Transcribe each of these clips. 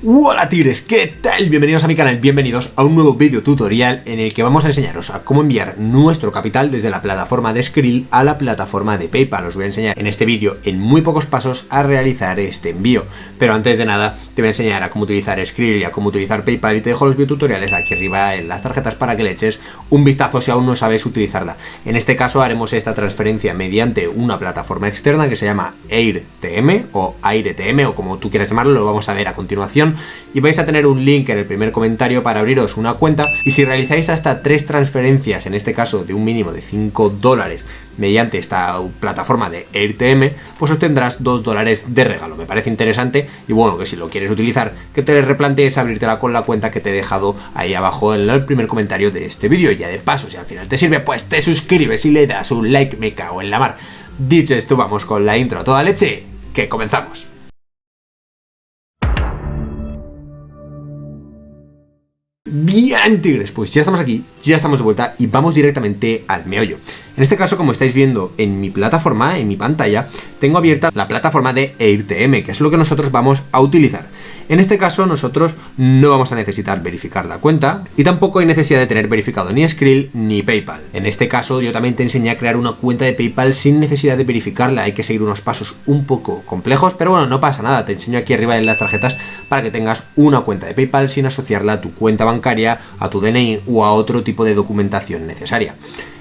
Hola tigres, ¿qué tal? Bienvenidos a mi canal, bienvenidos a un nuevo vídeo tutorial en el que vamos a enseñaros a cómo enviar nuestro capital desde la plataforma de Skrill a la plataforma de PayPal. Os voy a enseñar en este vídeo en muy pocos pasos a realizar este envío, pero antes de nada te voy a enseñar a cómo utilizar Skrill y a cómo utilizar PayPal y te dejo los videotutoriales aquí arriba en las tarjetas para que le eches un vistazo si aún no sabes utilizarla. En este caso haremos esta transferencia mediante una plataforma externa que se llama AirTM o AirTM o como tú quieras llamarlo, lo vamos a ver a continuación. Y vais a tener un link en el primer comentario para abriros una cuenta, y si realizáis hasta 3 transferencias, en este caso de un mínimo de $5 mediante esta plataforma de AirTM, pues obtendrás $2 de regalo. Me parece interesante y bueno, que si lo quieres utilizar, que te replantees abrirtela con la cuenta que te he dejado ahí abajo en el primer comentario de este vídeo. Y ya de paso, si al final te sirve, pues te suscribes y le das un like, me cago en la mar. Dicho esto, vamos con la intro a toda leche, que comenzamos. Bien tigres, pues ya estamos aquí, ya estamos de vuelta y vamos directamente al meollo. En este caso, como estáis viendo en mi plataforma, en mi pantalla, tengo abierta la plataforma de AirTM, que es lo que nosotros vamos a utilizar. En este caso nosotros no vamos a necesitar verificar la cuenta y tampoco hay necesidad de tener verificado ni Skrill ni PayPal. En este caso yo también te enseñé a crear una cuenta de PayPal sin necesidad de verificarla, hay que seguir unos pasos un poco complejos, pero bueno, no pasa nada, te enseño aquí arriba en las tarjetas para que tengas una cuenta de PayPal sin asociarla a tu cuenta bancaria, a tu DNI o a otro tipo de documentación necesaria.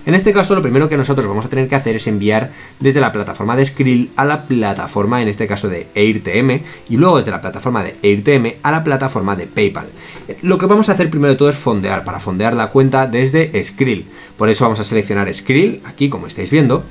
En este caso lo primero que nosotros vamos a tener que hacer es enviar desde la plataforma de Skrill a la plataforma, en este caso de AirTM, y luego desde la plataforma de AirTM a la plataforma de PayPal. Lo que vamos a hacer primero de todo es fondear, para fondear la cuenta desde Skrill. Por eso vamos a seleccionar Skrill, aquí como estáis viendo,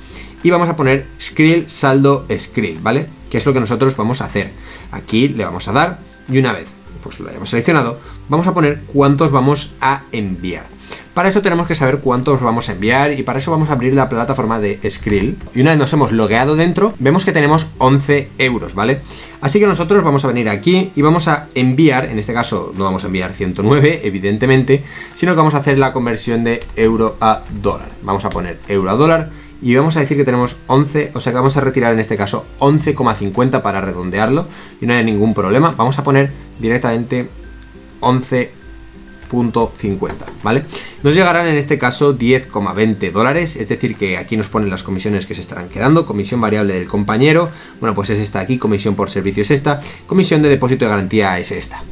y vamos a poner Skrill saldo Skrill, ¿vale? Que es lo que nosotros vamos a hacer. Aquí le vamos a dar y una vez pues lo hayamos seleccionado, vamos a poner cuántos vamos a enviar. Para eso tenemos que saber cuántos vamos a enviar y para eso vamos a abrir la plataforma de Skrill. Y una vez nos hemos logueado dentro, vemos que tenemos 11 euros, ¿vale? Así que nosotros vamos a venir aquí y vamos a enviar, en este caso no vamos a enviar 109, evidentemente, sino que vamos a hacer la conversión de euro a dólar. Vamos a poner euro a dólar y vamos a decir que tenemos 11, o sea que vamos a retirar en este caso 11,50 para redondearlo y no hay ningún problema. Vamos a poner directamente 11,50, ¿vale? Nos llegarán en este caso 10,20 dólares, es decir que aquí nos ponen las comisiones que se estarán quedando, comisión variable del compañero, bueno pues es esta aquí, comisión por servicio es esta, comisión de depósito de garantía es esta.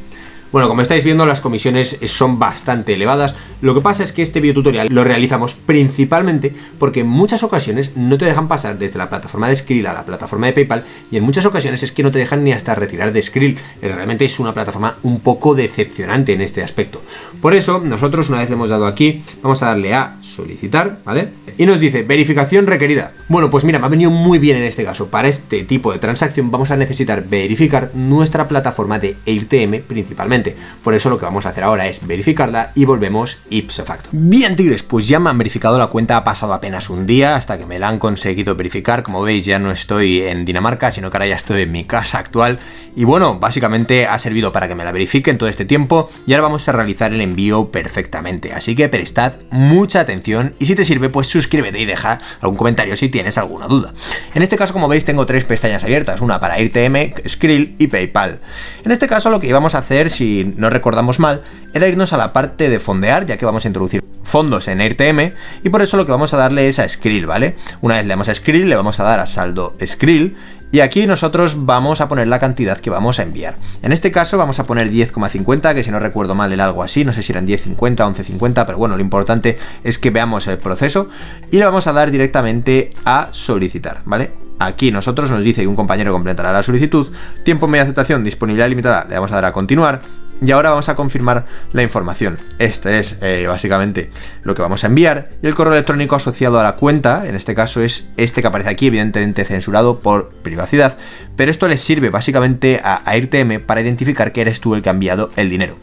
Bueno, como estáis viendo, las comisiones son bastante elevadas. Lo que pasa es que este videotutorial lo realizamos principalmente porque en muchas ocasiones no te dejan pasar desde la plataforma de Skrill a la plataforma de PayPal y en muchas ocasiones es que no te dejan ni hasta retirar de Skrill. Realmente es una plataforma un poco decepcionante en este aspecto. Por eso, nosotros una vez le hemos dado aquí, vamos a darle a solicitar, ¿vale? Y nos dice verificación requerida. Bueno, pues mira, me ha venido muy bien en este caso. Para este tipo de transacción vamos a necesitar verificar nuestra plataforma de AirTM principalmente. Por eso lo que vamos a hacer ahora es verificarla y volvemos ipso facto. Bien tigres, pues ya me han verificado la cuenta, ha pasado apenas un día hasta que me la han conseguido verificar. Como veis ya no estoy en Dinamarca, sino que ahora ya estoy en mi casa actual. Y bueno, básicamente ha servido para que me la verifiquen todo este tiempo y ahora vamos a realizar el envío perfectamente. Así que prestad mucha atención y si te sirve pues suscríbete y deja algún comentario si tienes alguna duda. En este caso, como veis, tengo 3 pestañas abiertas, una para AirTM, Skrill y PayPal. En este caso lo que íbamos a hacer, si no recordamos mal, era irnos a la parte de fondear, ya que vamos a introducir fondos en AirTM y por eso lo que vamos a darle es a Skrill, ¿vale? Una vez le damos a Skrill, le vamos a dar a saldo Skrill y aquí nosotros vamos a poner la cantidad que vamos a enviar. En este caso vamos a poner 10,50, que si no recuerdo mal era algo así, no sé si eran 10,50 o 11,50, pero bueno, lo importante es que veamos el proceso y le vamos a dar directamente a solicitar, ¿vale? Aquí nosotros nos dice que un compañero completará la solicitud, tiempo medio de aceptación, disponibilidad limitada, le vamos a dar a continuar. Y ahora vamos a confirmar la información. Este es básicamente lo que vamos a enviar y el correo electrónico asociado a la cuenta, en este caso es este que aparece aquí, evidentemente censurado por privacidad, pero esto les sirve básicamente a AirTM para identificar que eres tú el que ha enviado el dinero.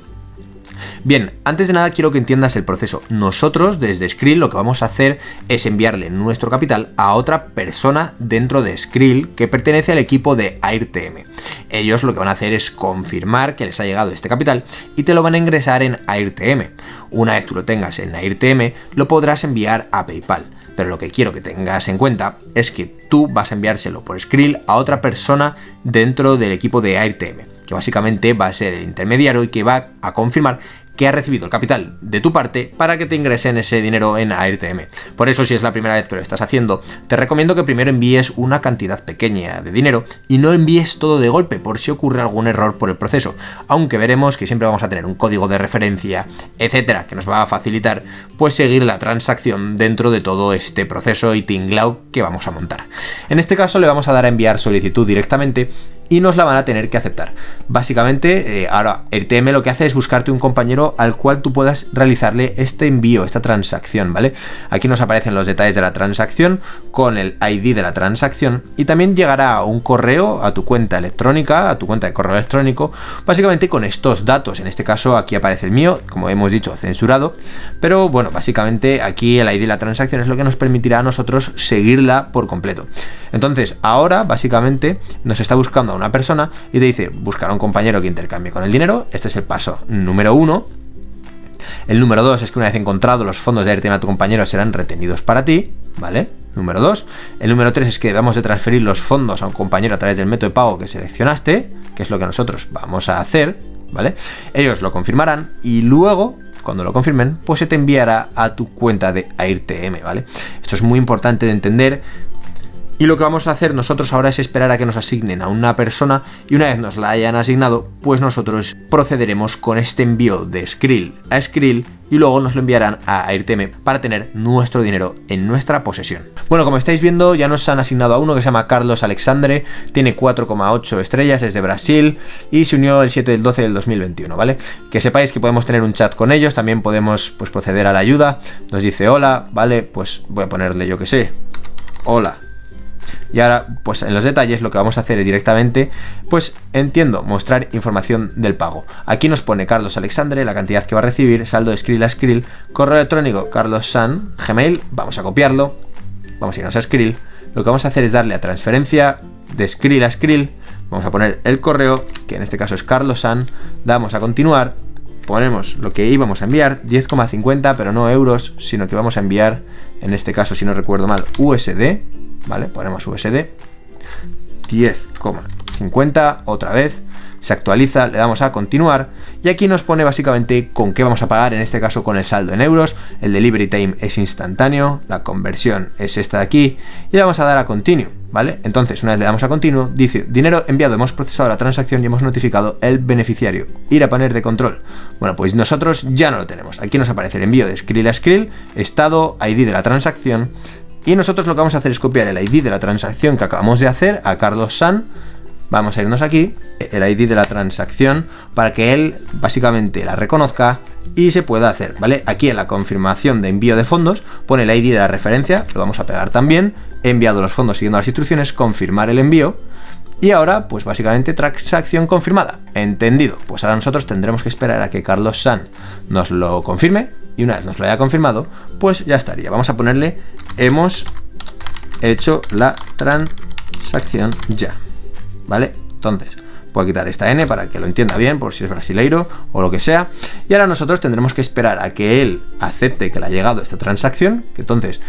Bien, antes de nada quiero que entiendas el proceso. Nosotros desde Skrill lo que vamos a hacer es enviarle nuestro capital a otra persona dentro de Skrill que pertenece al equipo de AirTM. Ellos lo que van a hacer es confirmar que les ha llegado este capital y te lo van a ingresar en AirTM. Una vez tú lo tengas en AirTM, lo podrás enviar a PayPal. Pero lo que quiero que tengas en cuenta es que tú vas a enviárselo por Skrill a otra persona dentro del equipo de AirTM. que básicamente va a ser el intermediario y que va a confirmar que ha recibido el capital de tu parte para que te ingresen ese dinero en AirTM. Por eso, si es la primera vez que lo estás haciendo, te recomiendo que primero envíes una cantidad pequeña de dinero y no envíes todo de golpe por si ocurre algún error por el proceso, aunque veremos que siempre vamos a tener un código de referencia, etcétera, que nos va a facilitar pues seguir la transacción dentro de todo este proceso y tinglao que vamos a montar. En este caso le vamos a dar a enviar solicitud directamente y nos la van a tener que aceptar. Básicamente, ahora AirTM lo que hace es buscarte un compañero al cual tú puedas realizarle este envío, esta transacción, ¿vale? Aquí nos aparecen los detalles de la transacción con el ID de la transacción y también llegará un correo a tu cuenta electrónica, a tu cuenta de correo electrónico, básicamente con estos datos. En este caso aquí aparece el mío, como hemos dicho, censurado, pero bueno, básicamente aquí el ID de la transacción es lo que nos permitirá a nosotros seguirla por completo. Entonces, ahora básicamente nos está buscando a una persona y te dice buscar a un compañero que intercambie con el dinero. Este es el paso número 1. El número 2 es que una vez encontrado los fondos de AirTM a tu compañero serán retenidos para ti, ¿vale? Número 2. El número 3 es que debemos de transferir los fondos a un compañero a través del método de pago que seleccionaste, que es lo que nosotros vamos a hacer, ¿vale? Ellos lo confirmarán y luego, cuando lo confirmen, pues se te enviará a tu cuenta de AirTM, ¿vale? Esto es muy importante de entender. Y lo que vamos a hacer nosotros ahora es esperar a que nos asignen a una persona y una vez nos la hayan asignado, pues nosotros procederemos con este envío de Skrill a Skrill y luego nos lo enviarán a AirTM para tener nuestro dinero en nuestra posesión. Bueno, como estáis viendo, ya nos han asignado a uno que se llama Carlos Alexandre, tiene 4,8 estrellas, es de Brasil y se unió el 7 del 12 del 2021, ¿vale? Que sepáis que podemos tener un chat con ellos, también podemos pues proceder a la ayuda, nos dice hola, ¿vale? Pues voy a ponerle, yo que sé, hola. Y ahora, pues en los detalles lo que vamos a hacer es directamente, pues entiendo, mostrar información del pago. Aquí nos pone Carlos Alexandre, la cantidad que va a recibir, saldo de Skrill a Skrill, correo electrónico Carlos San, Gmail, vamos a copiarlo, vamos a irnos a Skrill. Lo que vamos a hacer es darle a transferencia de Skrill a Skrill, vamos a poner el correo, que en este caso es Carlos San, damos a continuar, ponemos lo que íbamos a enviar, 10,50, pero no euros, sino que vamos a enviar, en este caso, si no recuerdo mal, USD, ¿vale? Ponemos USD, 10,50, otra vez, se actualiza, le damos a continuar y aquí nos pone básicamente con qué vamos a pagar, en este caso con el saldo en euros, el delivery time es instantáneo, la conversión es esta de aquí y le vamos a dar a continue, ¿vale? Entonces una vez le damos a continue, dice dinero enviado, hemos procesado la transacción y hemos notificado el beneficiario, ir a panel de control. Bueno, pues nosotros ya no lo tenemos, aquí nos aparece el envío de Skrill a Skrill, estado, ID de la transacción. Y nosotros lo que vamos a hacer es copiar el ID de la transacción que acabamos de hacer a Carlos San. Vamos a irnos aquí, el ID de la transacción, para que él básicamente la reconozca y se pueda hacer, ¿vale? Aquí en la confirmación de envío de fondos pone el ID de la referencia, lo vamos a pegar también. He enviado los fondos siguiendo las instrucciones, confirmar el envío. Y ahora, pues básicamente transacción confirmada. Entendido. Pues ahora nosotros tendremos que esperar a que Carlos San nos lo confirme. Y una vez nos lo haya confirmado, pues ya estaría. Vamos a ponerle, hemos hecho la transacción ya. ¿Vale? Entonces, puedo quitar esta N para que lo entienda bien, por si es brasileiro o lo que sea. Y ahora nosotros tendremos que esperar a que él acepte que le ha llegado esta transacción, que entonces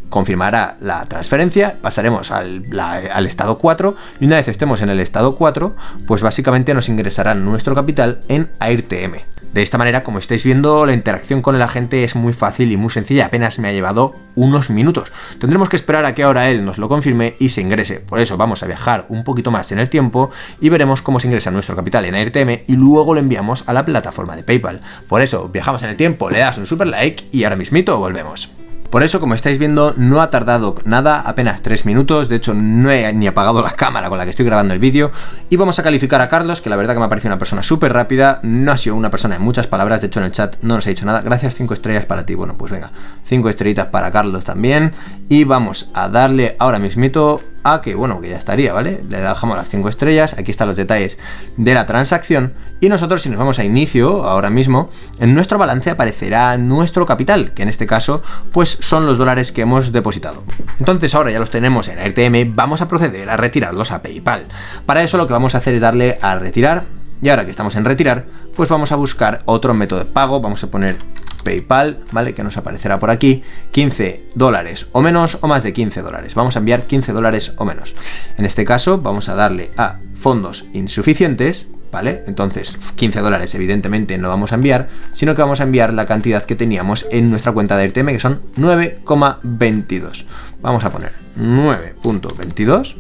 confirmará la transferencia, pasaremos al estado 4 y una vez estemos en el estado 4, pues básicamente nos ingresará nuestro capital en AirTM. De esta manera, como estáis viendo, la interacción con el agente es muy fácil y muy sencilla, apenas me ha llevado unos minutos. Tendremos que esperar a que ahora él nos lo confirme y se ingrese. Por eso vamos a viajar un poquito más en el tiempo y veremos cómo se ingresa nuestro capital en AirTM y luego lo enviamos a la plataforma de PayPal. Por eso viajamos en el tiempo, le das un super like y ahora mismito volvemos. Por eso, como estáis viendo, no ha tardado nada, apenas 3 minutos, de hecho no he ni apagado la cámara con la que estoy grabando el vídeo y vamos a calificar a Carlos, que la verdad que me ha parecido una persona súper rápida, no ha sido una persona de muchas palabras, de hecho en el chat no nos ha dicho nada, gracias, 5 estrellas para ti, bueno pues venga, 5 estrellitas para Carlos también y vamos a darle ahora mismito a que, bueno, que ya estaría, ¿vale? Le dejamos las 5 estrellas, aquí están los detalles de la transacción y nosotros si nos vamos a inicio, ahora mismo, en nuestro balance aparecerá nuestro capital, que en este caso, pues son los dólares que hemos depositado. Entonces ahora ya los tenemos en AirTM, vamos a proceder a retirarlos a PayPal. Para eso lo que vamos a hacer es darle a retirar y ahora que estamos en retirar, pues vamos a buscar otro método de pago, vamos a poner PayPal, ¿vale? Que nos aparecerá por aquí, $15 o menos o más de $15. Vamos a enviar $15 o menos. En este caso vamos a darle a fondos insuficientes ¿vale? Entonces, 15 dólares evidentemente no vamos a enviar, sino que vamos a enviar la cantidad que teníamos en nuestra cuenta de AirTM, que son 9,22. Vamos a poner 9.22,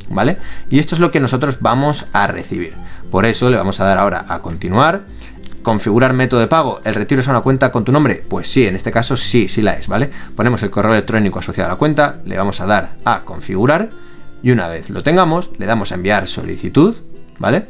¿vale? Y esto es lo que nosotros vamos a recibir. Por eso le vamos a dar ahora a continuar. Configurar método de pago. ¿El retiro es a una cuenta con tu nombre? Pues sí, en este caso sí la es, ¿vale? Ponemos el correo electrónico asociado a la cuenta, le vamos a dar a configurar y una vez lo tengamos, le damos a enviar solicitud, ¿vale?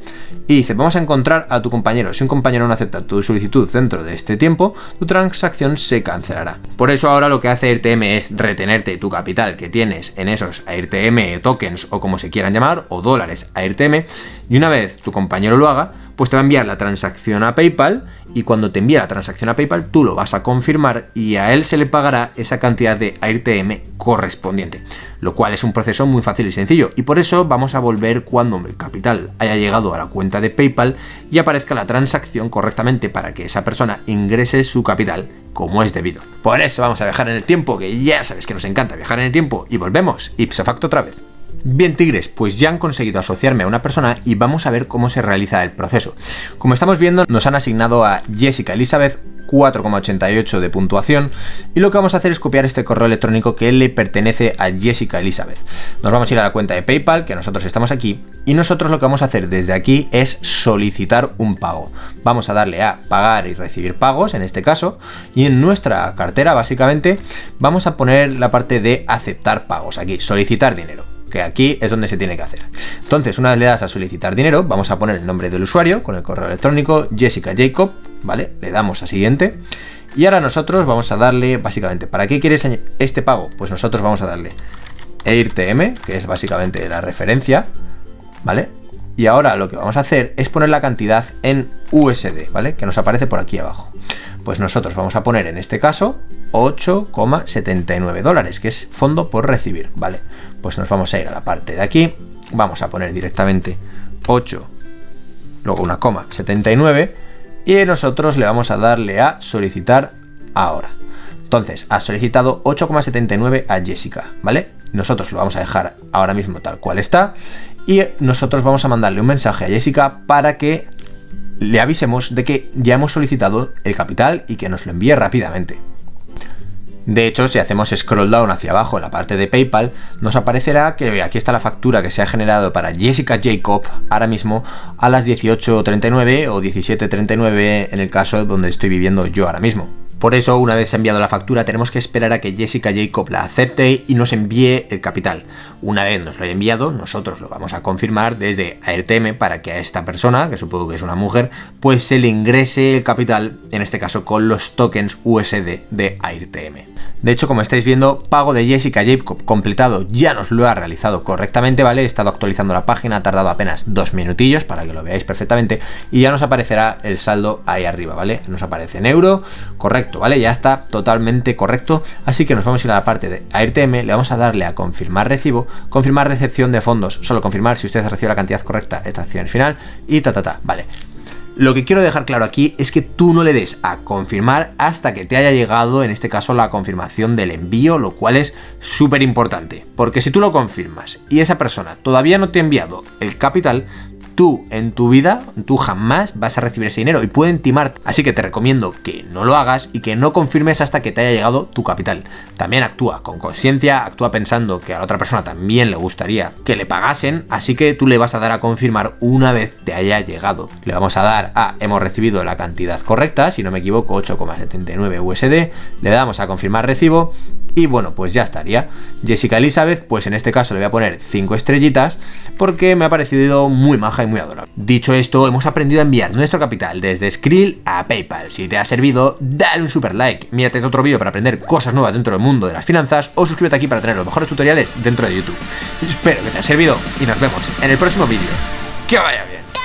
Y dice, vamos a encontrar a tu compañero. Si un compañero no acepta tu solicitud dentro de este tiempo, tu transacción se cancelará. Por eso ahora lo que hace AirTM es retenerte tu capital que tienes en esos AirTM tokens o como se quieran llamar, o dólares AirTM, y una vez tu compañero lo haga, pues te va a enviar la transacción a PayPal, y cuando te envíe la transacción a PayPal tú lo vas a confirmar y a él se le pagará esa cantidad de AirTM correspondiente, lo cual es un proceso muy fácil y sencillo, y por eso vamos a volver cuando el capital haya llegado a la cuenta de PayPal y aparezca la transacción correctamente para que esa persona ingrese su capital como es debido. Por eso vamos a viajar en el tiempo, que ya sabes que nos encanta viajar en el tiempo, y volvemos ipso facto otra vez. Bien, tigres, pues ya han conseguido asociarme a una persona y vamos a ver cómo se realiza el proceso. Como estamos viendo, nos han asignado a Jessica Elizabeth 4,88 de puntuación, y lo que vamos a hacer es copiar este correo electrónico que le pertenece a Jessica Elizabeth. Nos vamos a ir a la cuenta de PayPal, que nosotros estamos aquí, y nosotros lo que vamos a hacer desde aquí es solicitar un pago. Vamos a darle a pagar y recibir pagos en este caso, y en nuestra cartera básicamente vamos a poner la parte de aceptar pagos, aquí, solicitar dinero, que aquí es donde se tiene que hacer. Entonces, una vez le das a solicitar dinero, vamos a poner el nombre del usuario con el correo electrónico Jessica Jacob, ¿vale? Le damos a siguiente, y ahora nosotros vamos a darle básicamente, ¿para qué quieres este pago? Pues nosotros vamos a darle AirTM, que es básicamente la referencia, ¿vale? Y ahora lo que vamos a hacer es poner la cantidad en USD, ¿vale? Que nos aparece por aquí abajo. Pues nosotros vamos a poner en este caso 8,79 dólares, que es fondo por recibir, ¿vale? Pues nos vamos a ir a la parte de aquí, vamos a poner directamente 8, luego una coma 79, y nosotros le vamos a darle a solicitar ahora. Entonces, ha solicitado 8,79 a Jessica, ¿vale? Nosotros lo vamos a dejar ahora mismo tal cual está, y nosotros vamos a mandarle un mensaje a Jessica para que le avisemos de que ya hemos solicitado el capital y que nos lo envíe rápidamente. De hecho, si hacemos scroll down hacia abajo en la parte de PayPal, nos aparecerá que aquí está la factura que se ha generado para Jessica Jacob ahora mismo a las 18:39 o 17:39 en el caso donde estoy viviendo yo ahora mismo. Por eso, una vez enviado la factura, tenemos que esperar a que Jessica Jacob la acepte y nos envíe el capital. Una vez nos lo haya enviado, nosotros lo vamos a confirmar desde AirTM para que a esta persona, que supongo que es una mujer, pues se le ingrese el capital, en este caso con los tokens USD de AirTM. De hecho, como estáis viendo, pago de Jessica Jacob completado, ya nos lo ha realizado correctamente, ¿vale? He estado actualizando la página, ha tardado apenas 2 minutillos para que lo veáis perfectamente, y ya nos aparecerá el saldo ahí arriba, ¿vale? Nos aparece en euro, correcto, ¿vale? Ya está totalmente correcto, así que nos vamos a ir a la parte de AirTM, le vamos a darle a confirmar recibo, confirmar recepción de fondos, solo confirmar si usted ha recibido la cantidad correcta, esta acción final, y ¿vale? Lo que quiero dejar claro aquí es que tú no le des a confirmar hasta que te haya llegado, en este caso, la confirmación del envío, lo cual es súper importante. Porque si tú lo confirmas y esa persona todavía no te ha enviado el capital, tú en tu vida, tú jamás vas a recibir ese dinero y pueden timarte. Así que te recomiendo que no lo hagas y que no confirmes hasta que te haya llegado tu capital. También actúa con conciencia, actúa pensando que a la otra persona también le gustaría que le pagasen, así que tú le vas a dar a confirmar una vez te haya llegado. Le vamos a dar a hemos recibido la cantidad correcta, si no me equivoco 8,79 USD, le damos a confirmar recibo y bueno, pues ya estaría. Jessica Elizabeth, pues en este caso le voy a poner 5 estrellitas porque me ha parecido muy maja y muy adorable. Dicho esto, hemos aprendido a enviar nuestro capital desde Skrill a PayPal. Si te ha servido, dale un super like, mírate otro vídeo para aprender cosas nuevas dentro del mundo de las finanzas o suscríbete aquí para tener los mejores tutoriales dentro de YouTube. Espero que te haya servido y nos vemos en el próximo vídeo. ¡Que vaya bien!